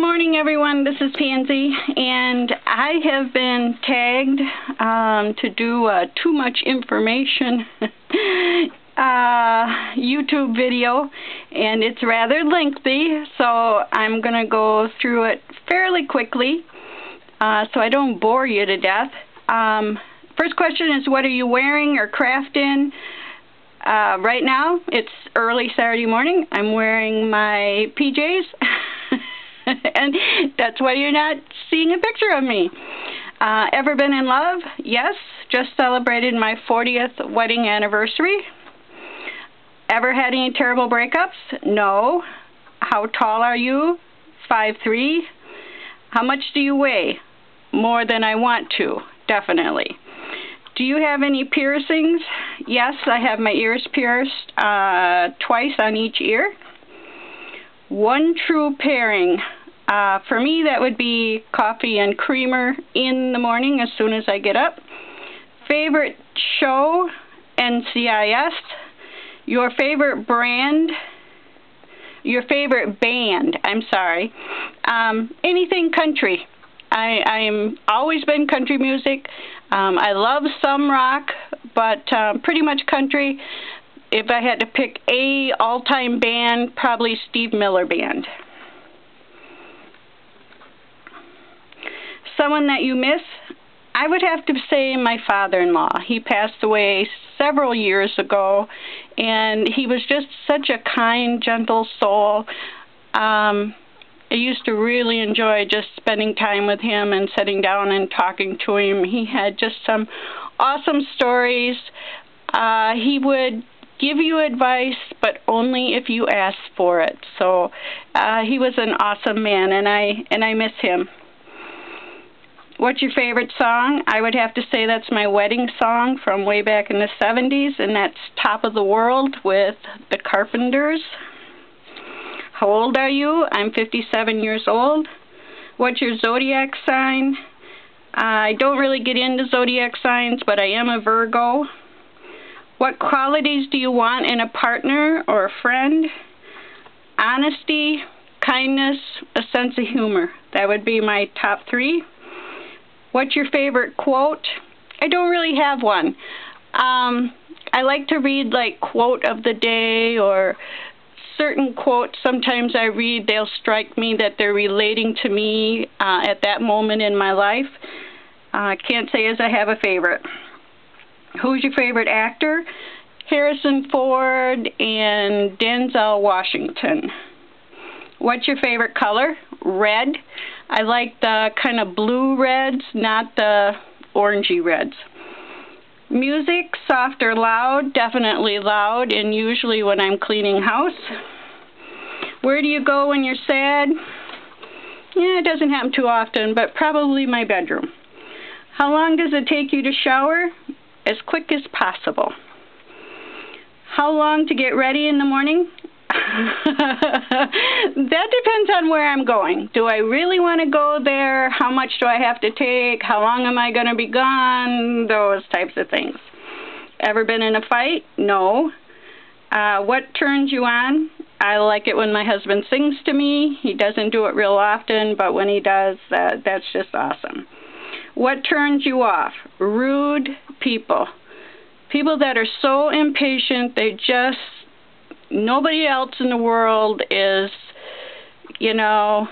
morning, everyone. This is Pansy, and I have been tagged to do a too much information YouTube video, and it's rather lengthy, so I'm going to go through it fairly quickly so I don't bore you to death. First question is, what are you wearing or crafting? Right now, it's early Saturday morning. I'm wearing my PJs. And that's why you're not seeing a picture of me. Ever been in love? Yes. Just celebrated my 40th wedding anniversary. Ever had any terrible breakups? No. How tall are you? 5'3". How much do you weigh? More than I want to, definitely. Do you have any piercings? Yes, I have my ears pierced twice on each ear. One true pairing. For me, that would be coffee and creamer in the morning as soon as I get up. Favorite show? NCIS. Your favorite brand? Your favorite band? I'm sorry. Anything country. I'm always been country music. I love some rock, but pretty much country. If I had to pick a all-time band, probably Steve Miller Band. Someone that you miss? I would have to say my father-in-law. He passed away several years ago, and he was just such a kind, gentle soul. I used to really enjoy just spending time with him and sitting down and talking to him. He had just some awesome stories. He would give you advice, but only if you asked for it. So he was an awesome man, and I miss him. What's your favorite song? I would have to say that's my wedding song from way back in the 70s, and that's Top of the World with the Carpenters. How old are you? I'm 57 years old. What's your zodiac sign? I don't really get into zodiac signs, but I am a Virgo. What qualities do you want in a partner or a friend? Honesty, kindness, a sense of humor. That would be my top 3. What's your favorite quote? I don't really have one. I like to read like quote of the day or certain quotes. Sometimes I read, they'll strike me that they're relating to me at that moment in my life. I can't say as I have a favorite. Who's your favorite actor? Harrison Ford and Denzel Washington. What's your favorite color? Red. I like the kind of blue reds, not the orangey reds. Music, soft or loud? Definitely loud, and usually when I'm cleaning house. Where do you go when you're sad? Yeah, it doesn't happen too often, but probably my bedroom. How long does it take you to shower? As quick as possible. How long to get ready in the morning? That depends on where I'm going. Do I really want to go there? How much do I have to take? How long am I going to be gone? Those types of things. Ever been in a fight? No. What turns you on? I like it when my husband sings to me. He doesn't do it real often, but when he does, that's just awesome. What turns you off? Rude people. People that are so impatient, they just, nobody else in the world is, you know,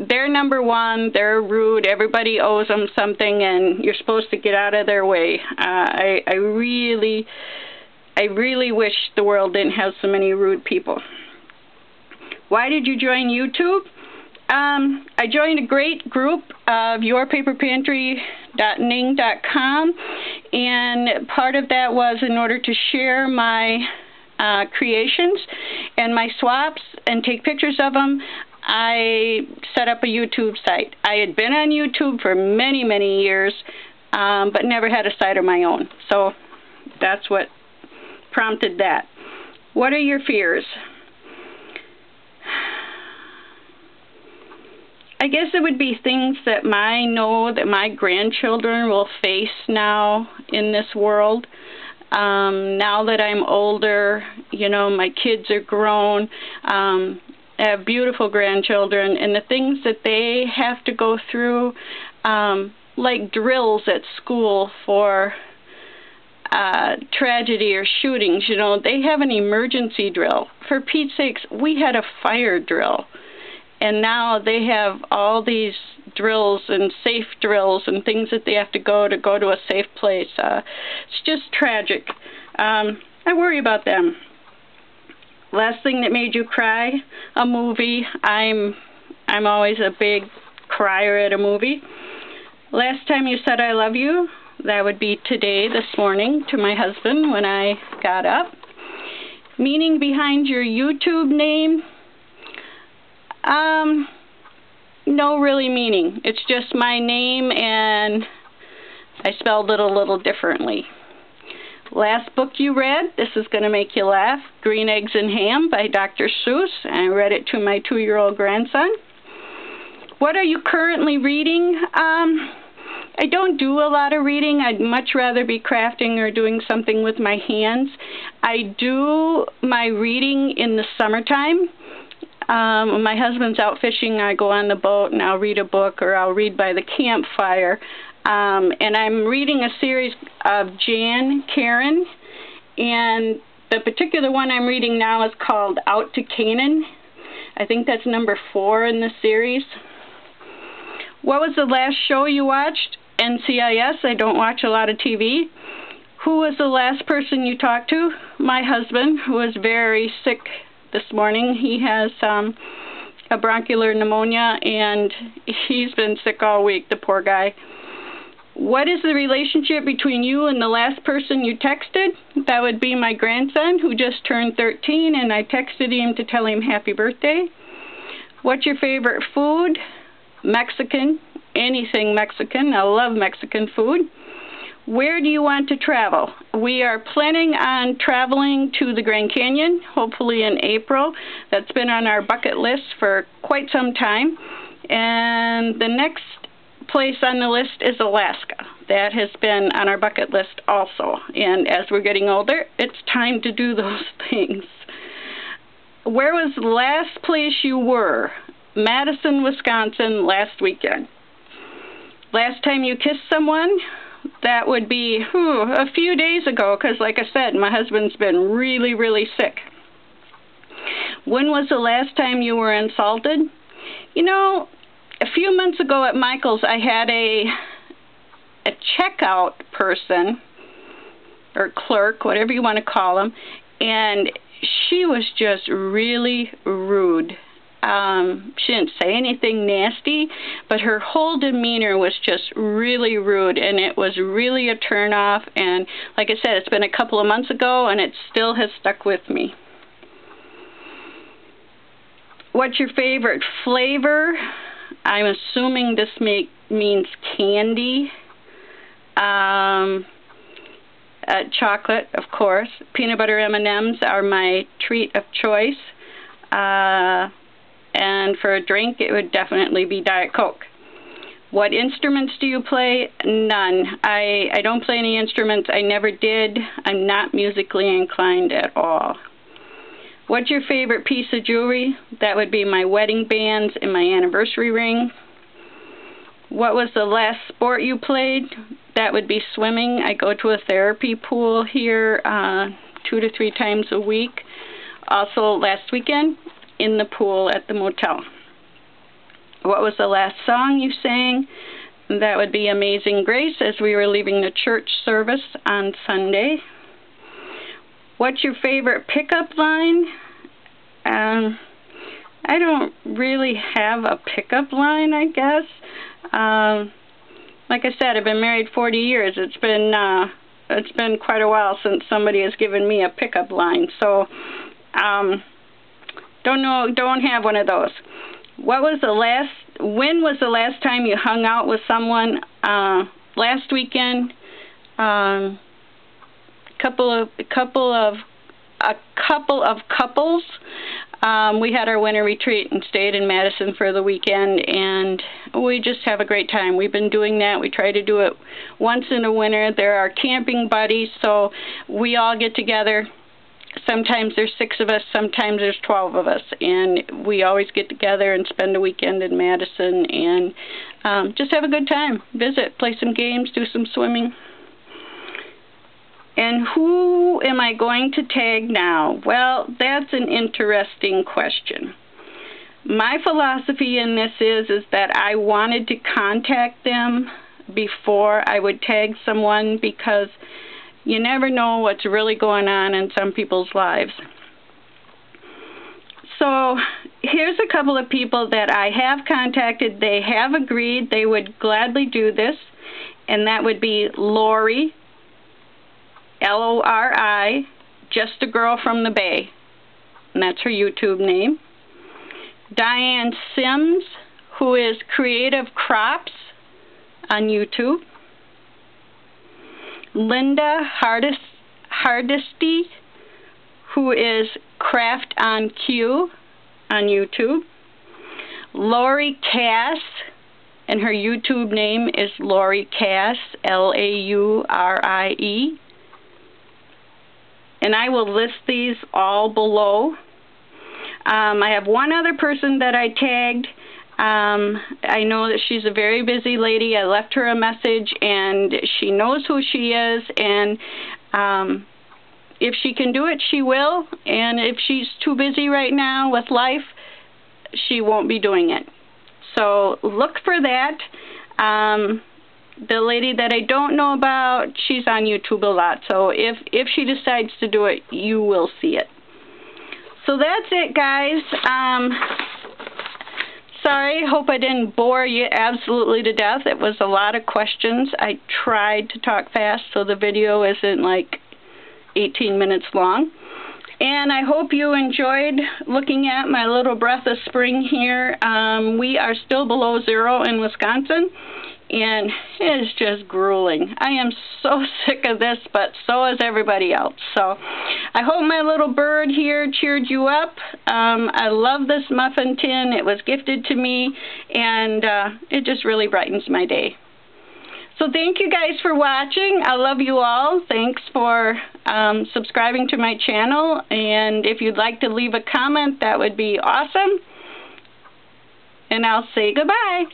they're number one, they're rude, everybody owes them something, and you're supposed to get out of their way. I really wish the world didn't have so many rude people. Why did you join YouTube? I joined a great group of yourpaperpantry.ning.com, and part of that was in order to share my creations and my swaps and take pictures of them. I set up a YouTube site. I had been on YouTube for many, many years, but never had a site of my own. So that's what prompted that. What are your fears? I guess it would be things that I know that my grandchildren will face now in this world. Now that I'm older, you know, my kids are grown. I have beautiful grandchildren, and the things that they have to go through, like drills at school for tragedy or shootings, you know, they have an emergency drill. For Pete's sakes, we had a fire drill. And now they have all these drills and safe drills and things that they have to go to a safe place. It's just tragic. I worry about them. Last thing that made you cry? A movie. I'm always a big crier at a movie. Last time you said I love you? That would be today, this morning, to my husband when I got up. Meaning behind your YouTube name? No really meaning. It's just my name, and I spelled it a little differently. Last book you read, this is going to make you laugh, Green Eggs and Ham by Dr. Seuss. I read it to my 2-year-old grandson. What are you currently reading? I don't do a lot of reading. I'd much rather be crafting or doing something with my hands. I do my reading in the summertime. When my husband's out fishing, I go on the boat and I'll read a book, or I'll read by the campfire. And I'm reading a series of Jan Karen, and the particular one I'm reading now is called Out to Canaan. I think that's number 4 in the series. What was the last show you watched? NCIS. I don't watch a lot of TV. Who was the last person you talked to? My husband, who was very sick this morning. He has a bronchial pneumonia, and he's been sick all week, the poor guy. What is the relationship between you and the last person you texted? That would be my grandson, who just turned 13, and I texted him to tell him happy birthday. What's your favorite food? Mexican. Anything Mexican. I love Mexican food. Where do you want to travel? We are planning on traveling to the Grand Canyon, hopefully in April. That's been on our bucket list for quite some time. And the next place on the list is Alaska. That has been on our bucket list also. And as we're getting older, it's time to do those things. Where was the last place you were? Madison, Wisconsin, last weekend. Last time you kissed someone? That would be a few days ago, because like I said, my husband's been really, really sick. When was the last time you were insulted? You know, a few months ago at Michael's, I had a checkout person, or clerk, whatever you want to call them, and she was just really rude. She didn't say anything nasty, but her whole demeanor was just really rude, and it was really a turn-off. And like I said, it's been a couple of months ago, and it still has stuck with me. What's your favorite flavor? I'm assuming this means candy. Chocolate, of course. Peanut butter M&Ms are my treat of choice. And for a drink, it would definitely be Diet Coke. What instruments do you play? None. I don't play any instruments. I never did. I'm not musically inclined at all. What's your favorite piece of jewelry? That would be my wedding bands and my anniversary ring. What was the last sport you played? That would be swimming. I go to a therapy pool here 2 to 3 times a week. Also, last weekend, in the pool at the motel. What was the last song you sang? That would be Amazing Grace, as we were leaving the church service on Sunday. What's your favorite pickup line? I don't really have a pickup line, I guess. Like I said, I've been married 40 years. It's been quite a while since somebody has given me a pickup line, so don't have one of those. When was the last time you hung out with someone? Last weekend. A couple of couples. We had our winter retreat and stayed in Madison for the weekend, and we just have a great time. We've been doing that. We try to do it once in the winter. They're our camping buddies, so we all get together sometimes there's 6 of us, sometimes there's 12 of us, and we always get together and spend a weekend in Madison and just have a good time, visit, play some games, do some swimming. And who am I going to tag now? Well, that's an interesting question. My philosophy in this is that I wanted to contact them before I would tag someone, because you never know what's really going on in some people's lives. So here's a couple of people that I have contacted. They have agreed they would gladly do this, and that would be Lori, Lori, just a girl from the Bay, and that's her YouTube name. Diane Sims, who is Creative Crops on YouTube. Linda Hardesty, who is Craft on Q on YouTube. Lori Cass, and her YouTube name is Lori Cass, Laurie. And I will list these all below. I have one other person that I tagged. I know that she's a very busy lady. I left her a message, and she knows who she is, and if she can do it, she will, and if she's too busy right now with life, she won't be doing it. So look for that. The lady that I don't know about, she's on YouTube a lot, so if she decides to do it, you will see it. So that's it, guys. Sorry, hope I didn't bore you absolutely to death. It was a lot of questions. I tried to talk fast so the video isn't like 18 minutes long. And I hope you enjoyed looking at my little breath of spring here. We are still below 0 in Wisconsin, and it is just grueling. I am so sick of this, but so is everybody else. So I hope my little bird here cheered you up. I love this muffin tin. It was gifted to me, and it just really brightens my day. So thank you guys for watching. I love you all. Thanks for subscribing to my channel, and if you'd like to leave a comment, that would be awesome. And I'll say goodbye.